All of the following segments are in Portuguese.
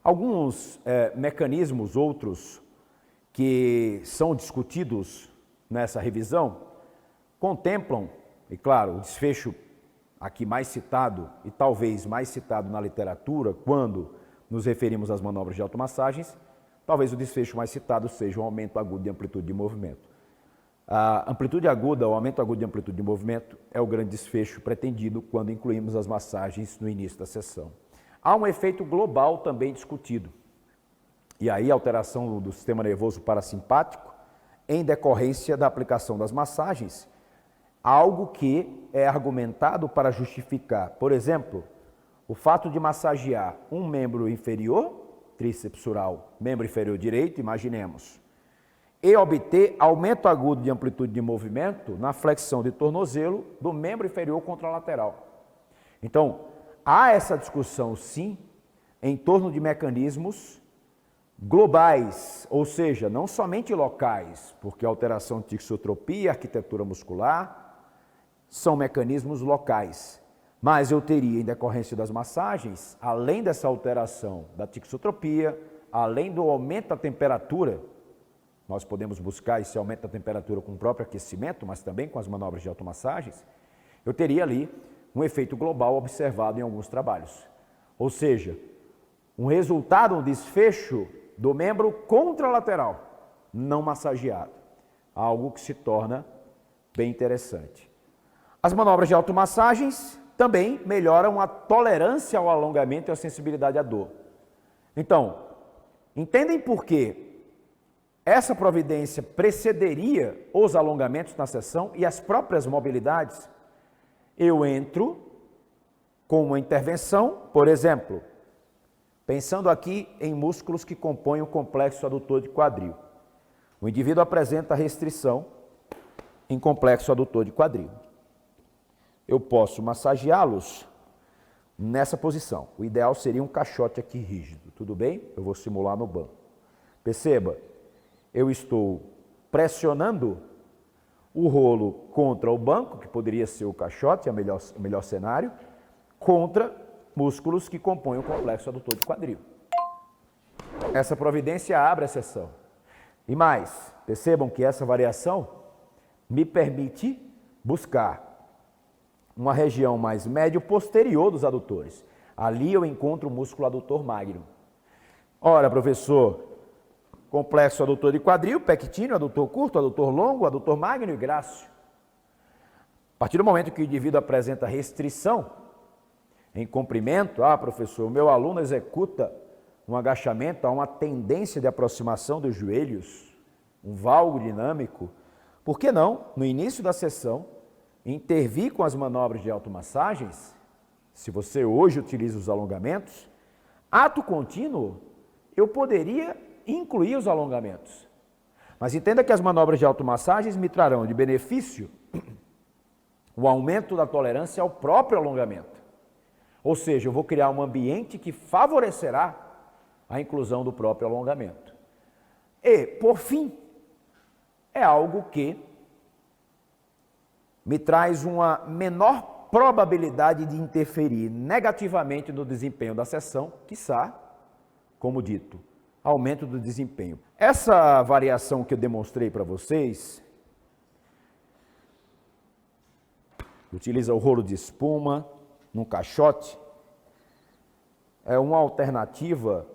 Alguns mecanismos, outros que são discutidos nessa revisão, contemplam, e claro, o desfecho aqui mais citado e talvez mais citado na literatura, quando nos referimos às manobras de automassagens, talvez o desfecho mais citado seja o aumento agudo de amplitude de movimento. A amplitude aguda, o aumento agudo de amplitude de movimento, é o grande desfecho pretendido quando incluímos as massagens no início da sessão. Há um efeito global também discutido, e aí alteração do sistema nervoso parasimpático em decorrência da aplicação das massagens, algo que é argumentado para justificar, por exemplo, o fato de massagear um membro inferior, tríceps sural, membro inferior direito, imaginemos, e obter aumento agudo de amplitude de movimento na flexão de tornozelo do membro inferior contralateral. Então, há essa discussão, sim, em torno de mecanismos globais, ou seja, não somente locais, porque a alteração de tixotropia e arquitetura muscular são mecanismos locais. Mas eu teria, em decorrência das massagens, além dessa alteração da tixotropia, além do aumento da temperatura, nós podemos buscar esse aumento da temperatura com o próprio aquecimento, mas também com as manobras de automassagens, eu teria ali um efeito global observado em alguns trabalhos. Ou seja, um resultado, um desfecho do membro contralateral, não massageado. Algo que se torna bem interessante. As manobras de automassagens também melhoram a tolerância ao alongamento e a sensibilidade à dor. Então, entendem por que essa providência precederia os alongamentos na sessão e as próprias mobilidades? Eu entro com uma intervenção, por exemplo, pensando aqui em músculos que compõem o complexo adutor de quadril. O indivíduo apresenta restrição em complexo adutor de quadril. Eu posso massageá-los nessa posição. O ideal seria um caixote aqui rígido, tudo bem? Eu vou simular no banco. Perceba, eu estou pressionando o rolo contra o banco, que poderia ser o caixote, é o melhor cenário, contra músculos que compõem o complexo adutor de quadril. Essa providência abre a sessão. E mais, percebam que essa variação me permite buscar uma região mais médio posterior dos adutores. Ali eu encontro o músculo adutor magno. Ora, professor, complexo adutor de quadril, pectíneo, adutor curto, adutor longo, adutor magno e grácil. A partir do momento que o indivíduo apresenta restrição em comprimento, professor, o meu aluno executa um agachamento, há uma tendência de aproximação dos joelhos, um valgo dinâmico. Por que não, no início da sessão, intervir com as manobras de automassagens, se você hoje utiliza os alongamentos, ato contínuo, eu poderia incluir os alongamentos. Mas entenda que as manobras de automassagens me trarão de benefício o aumento da tolerância ao próprio alongamento. Ou seja, eu vou criar um ambiente que favorecerá a inclusão do próprio alongamento. E, por fim, é algo que me traz uma menor probabilidade de interferir negativamente no desempenho da sessão, quiçá, como dito, aumento do desempenho. Essa variação que eu demonstrei para vocês, utiliza o rolo de espuma num caixote, é uma alternativa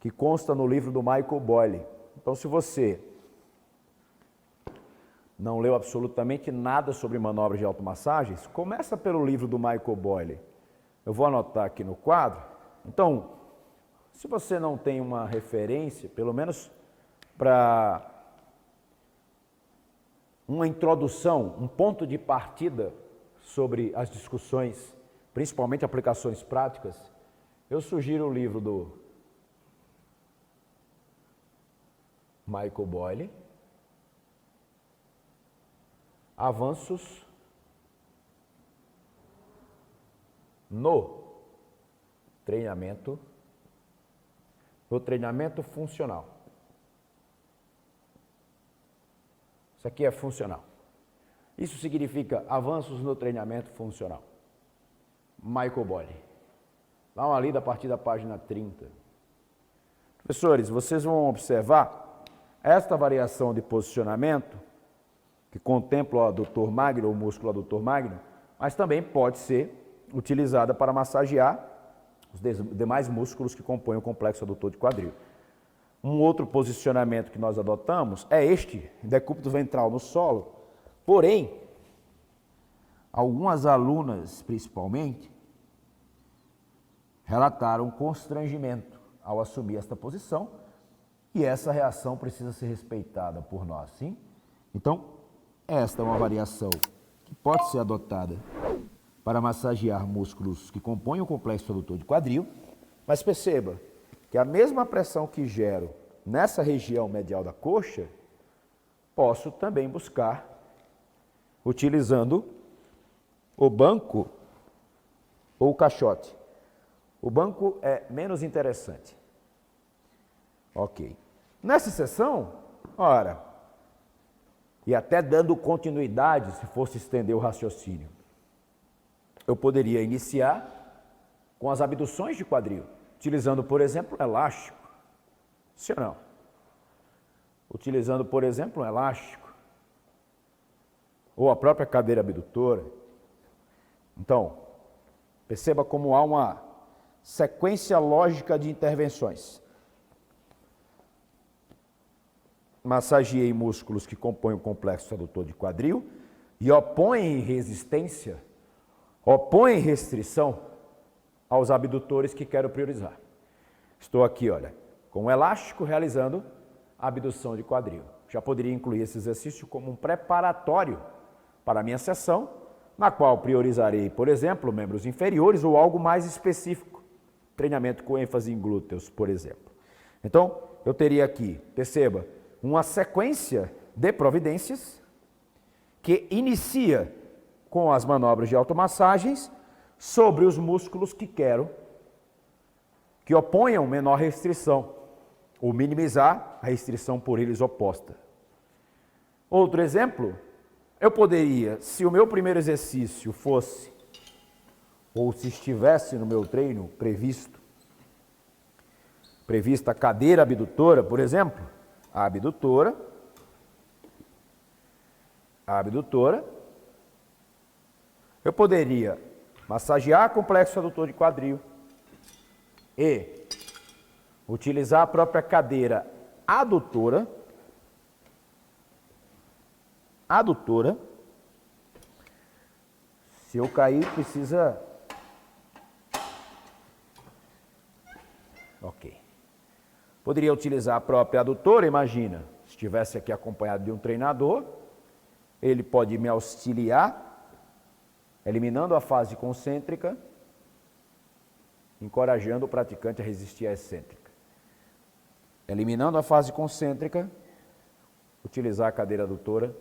que consta no livro do Michael Boyle. Então, se você não leu absolutamente nada sobre manobras de automassagens, começa pelo livro do Michael Boyle. Eu vou anotar aqui no quadro. Então, se você não tem uma referência, pelo menos para uma introdução, um ponto de partida sobre as discussões, principalmente aplicações práticas, eu sugiro o livro do Michael Boyle, Avanços no treinamento funcional. Isso aqui é funcional. Isso significa avanços no treinamento funcional. Michael Boyle. Dá uma lida a partir da página 30. Professores, vocês vão observar esta variação de posicionamento, que contempla o adutor magno, o músculo adutor magno, mas também pode ser utilizada para massagear os demais músculos que compõem o complexo adutor de quadril. Um outro posicionamento que nós adotamos é este, decúbito ventral no solo. Porém, algumas alunas, principalmente, relataram constrangimento ao assumir esta posição e essa reação precisa ser respeitada por nós, sim? Então, esta é uma variação que pode ser adotada para massagear músculos que compõem o complexo adutor de quadril, mas perceba que a mesma pressão que gero nessa região medial da coxa, posso também buscar utilizando o banco ou o caixote. O banco é menos interessante. Ok. Nessa sessão, ora, e até dando continuidade, se fosse estender o raciocínio, eu poderia iniciar com as abduções de quadril, utilizando, por exemplo, elástico. Sim ou não? Utilizando, por exemplo, um elástico. Ou a própria cadeira abdutora. Então, perceba como há uma sequência lógica de intervenções. Massageei músculos que compõem o complexo adutor de quadril e opõem resistência, opõem restrição aos abdutores que quero priorizar. Estou aqui, olha, com um elástico realizando a abdução de quadril. Já poderia incluir esse exercício como um preparatório para a minha sessão, na qual priorizarei, por exemplo, membros inferiores ou algo mais específico, treinamento com ênfase em glúteos, por exemplo. Então, eu teria aqui, perceba, uma sequência de providências que inicia com as manobras de automassagens sobre os músculos que quero que oponham menor restrição ou minimizar a restrição por eles oposta. Outro exemplo, eu poderia, se o meu primeiro exercício fosse, ou se estivesse no meu treino prevista a cadeira abdutora, por exemplo, a abdutora, eu poderia massagear o complexo adutor de quadril e utilizar a própria cadeira adutora, se eu cair precisa... Ok. Poderia utilizar a própria adutora, imagina, se estivesse aqui acompanhado de um treinador, ele pode me auxiliar, eliminando a fase concêntrica, encorajando o praticante a resistir à excêntrica. Eliminando a fase concêntrica, utilizar a cadeira adutora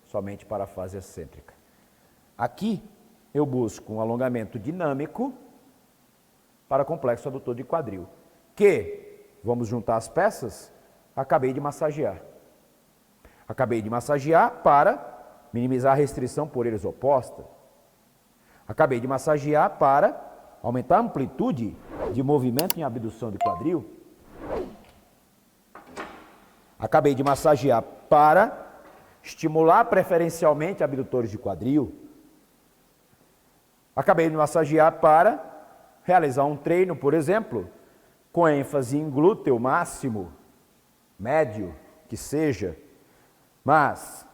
somente para a fase excêntrica. Aqui eu busco um alongamento dinâmico para complexo adutor de quadril, que, vamos juntar as peças, acabei de massagear. Acabei de massagear para minimizar a restrição por eles oposta. Acabei de massagear para aumentar a amplitude de movimento em abdução de quadril. Acabei de massagear para estimular preferencialmente abdutores de quadril. Acabei de massagear para realizar um treino, por exemplo, com ênfase em glúteo máximo, médio, que seja, mas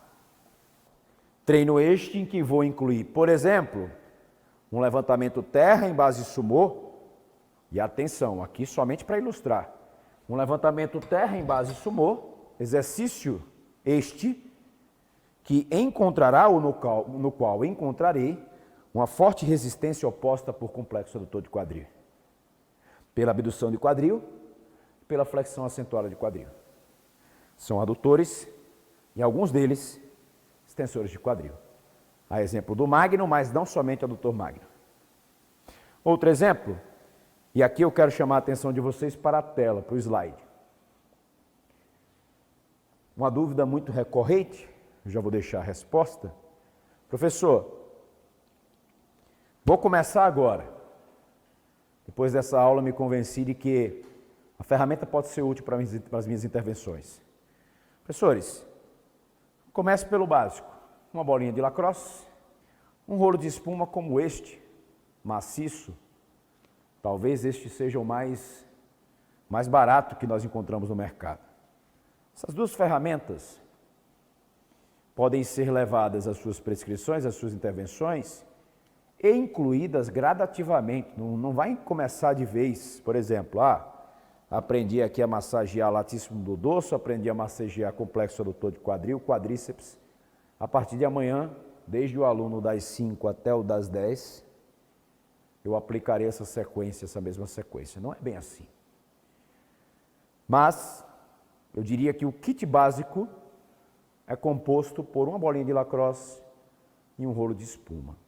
treino este em que vou incluir, por exemplo, um levantamento terra em base sumô, e atenção, aqui somente para ilustrar, um levantamento terra em base sumô, exercício este que encontrará ou no qual encontrarei uma forte resistência oposta por complexo adutor de quadril, pela abdução de quadril, pela flexão acentuada de quadril. São adutores e alguns deles extensores de quadril. A exemplo do magno, mas não somente adutor magno. Outro exemplo, e aqui eu quero chamar a atenção de vocês para a tela, para o slide. Uma dúvida muito recorrente, eu já vou deixar a resposta. Professor, vou começar agora. Depois dessa aula, me convenci de que a ferramenta pode ser útil para as minhas intervenções. Professores, comece pelo básico. Uma bolinha de lacrosse, um rolo de espuma como este, maciço. Talvez este seja o mais barato que nós encontramos no mercado. Essas duas ferramentas podem ser levadas às suas prescrições, às suas intervenções, e incluídas gradativamente. Não vai começar de vez, por exemplo, aprendi aqui a massagear latíssimo do dorso, aprendi a massagear complexo adutor de quadril, quadríceps. A partir de amanhã, desde o aluno das 5 até o das 10, eu aplicarei essa mesma sequência. Não é bem assim. Mas eu diria que o kit básico é composto por uma bolinha de lacrosse e um rolo de espuma.